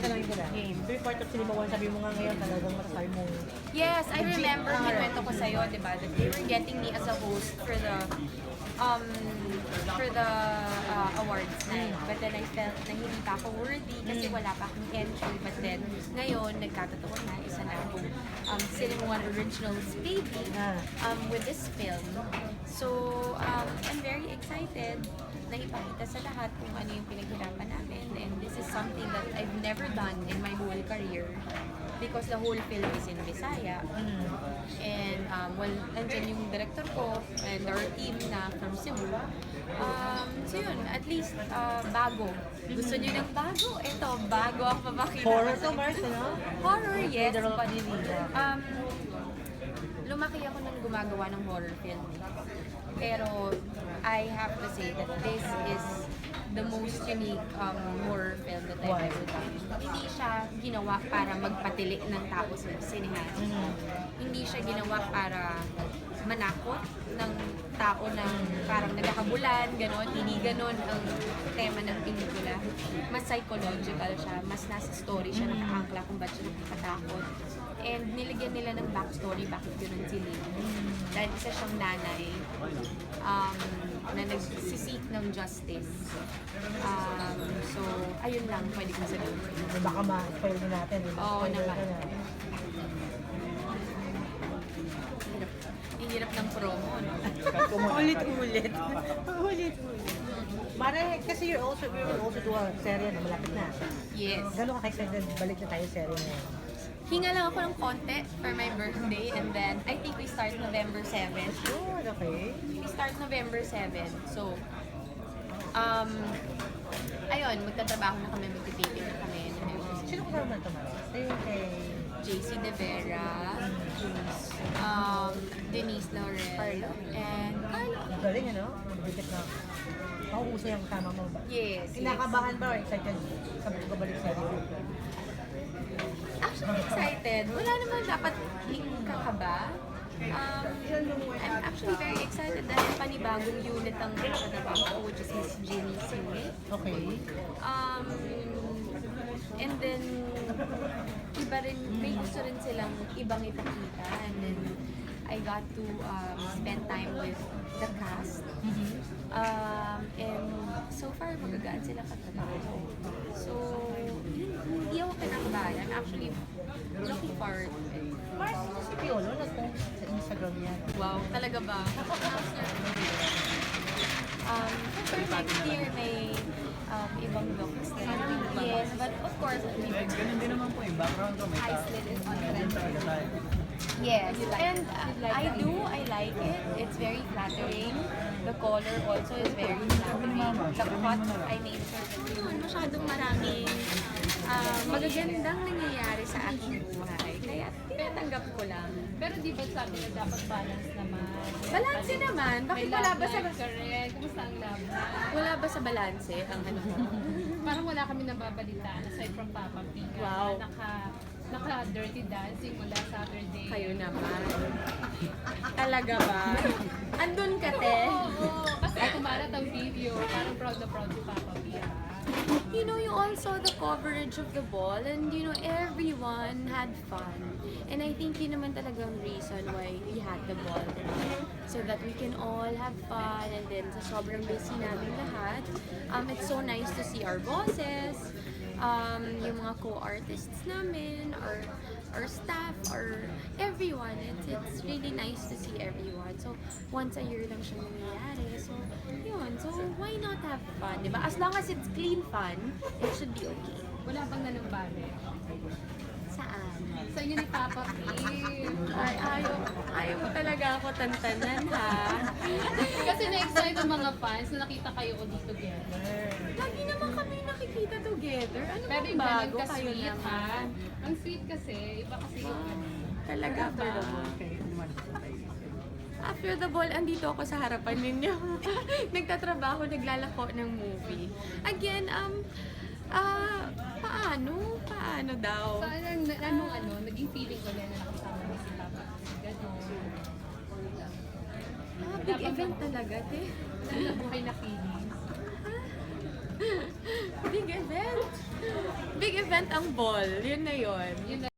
ka lang nila. Be part of Cinema One, sabi mo nga ngayon talagang masasabi mo. Yes, I remember kinuwento ko sa'yo, di ba, that they were getting me as a host um for the awards night. But then I felt na hindi pa ako worthy kasi wala pa akong entry. But then, ngayon, nagkatotoo na, isa na akong Cinema One Originals baby with this film. So, I'm very excited na ipakita sa lahat kung ano yung pinaghirapan namin. And this is something that I've never done in my whole career because the whole film is in Bisaya. And well, nandyan yung director ko and our team na from Cebu. So yun, at least bago. Gusto niyo ng bago? Ito, bago ang papakita. Horror to, Mars, ano? Horror, yes. Pero, But, lumaki ako nang gumagawa ng horror film. Pero I have to say that this is the most unique horror film that I've ever done. Hindi siya ginawa para magpatili ng tao sa sinehan. Hindi siya ginawa para manakot ng tao na parang nagkakabulan, gano'n. Hindi gano'n ang tema ng pelikula. Mas psychological siya, mas nasa story siya, nakaangkla kung ba't siya nakakatakot. And nilagyan nila ng backstory, bakit gano'n si Lynn. Dahil isa siyang nanay na nagsisik ng justice. So, ayun lang, pwede ko sabihin. Baka ma-spoil din natin. Oo naman. Ang hirap ng promo, no? Ulit-ulit. Ulit-ulit. Mare, kasi we will also do a serye na malapit na. Yes. Gano'n ka excited balik na tayo sa serye na yun? Hinga lang ako ng konti for my birthday and then I think we start November 7. Sure, okay. We start November 7. So, ayun, magtatrabaho na kami, magtitaping na kami. Sino ko naman ito, Mare? Ayun kay... JC De Vera, Denise Laurel, and Carlo. Galing, ano? Dikit na. Pauusay ang kasama mo ba? Yes. Kinakabahan ba or excited sa pagkabalik sa iyo? Actually excited. Wala naman dapat kakaba. I'm actually very excited dahil panibagong unit ang nakatrabaho ko, which is Miss Jenny Sue. Okay. And then, iba rin, may gusto rin silang ibang ipakita. And then, I got to spend time with the cast. And so far, magagaan sila katrabaho. So, hindi ako kinakabahan. I'm actually looking forward to it. Mars, si Piolo, nag-post sa Instagram niya. Wow, talaga ba? For next year, may ibang looks na. Yes, but of course, Ganun din naman po yung background ko. May Iceland is on trend. talaga tayo. Yes, and I like it. It's very flattering. The color also is very flattering. The cut, I made sure that yun, masyadong maraming magagandang nangyayari sa aking buhay. Kaya tinatanggap ko lang. Pero di ba sabi na dapat balance naman? Balanse naman. Bakit wala ba sa... Correct. Kumusta ang love life? Wala ba sa balanse ang ano mo? Parang wala kami nababalitaan aside from Papa P. Wow. Naka-dirty dancing mula Saturday. Kayo naman. Talaga ba? Andun ka, te? Oo. Kasi kumalat ang video. Parang proud na proud si Papa P. You know, you all saw the coverage of the ball and you know, everyone had fun. And I think yun naman talagang reason why we had the ball. So that we can all have fun and then sa sobrang busy namin lahat, it's so nice to see our bosses, yung mga co-artists namin, our staff, or everyone. It's really nice to see everyone. So, once a year lang siya nangyayari. So, yun. So, why not have fun, diba? As long as it's clean fun, it should be okay. Wala bang nanumbari? Saan? Sa inyo ni Papa P. Ay, ayaw mo talaga ako tantanan, ha? Kasi na-excite ang mga fans na nakita kayo ulit together. Lagi naman kami nakikita together. Ano Pero bang iba bago kayo nagka-sweet, ha? naman? Ang sweet kasi, iba kasi yung Talaga ba? After the ball, andito ako sa harapan ninyo. Nagtatrabaho, naglalako ng movie. Again, paano daw? So, naging feeling ko na nakasama ni si Papa. Ganon. Big event talaga, te. Wala buhay na feeling. Big event. Big event ang ball. Yun na yun. Yun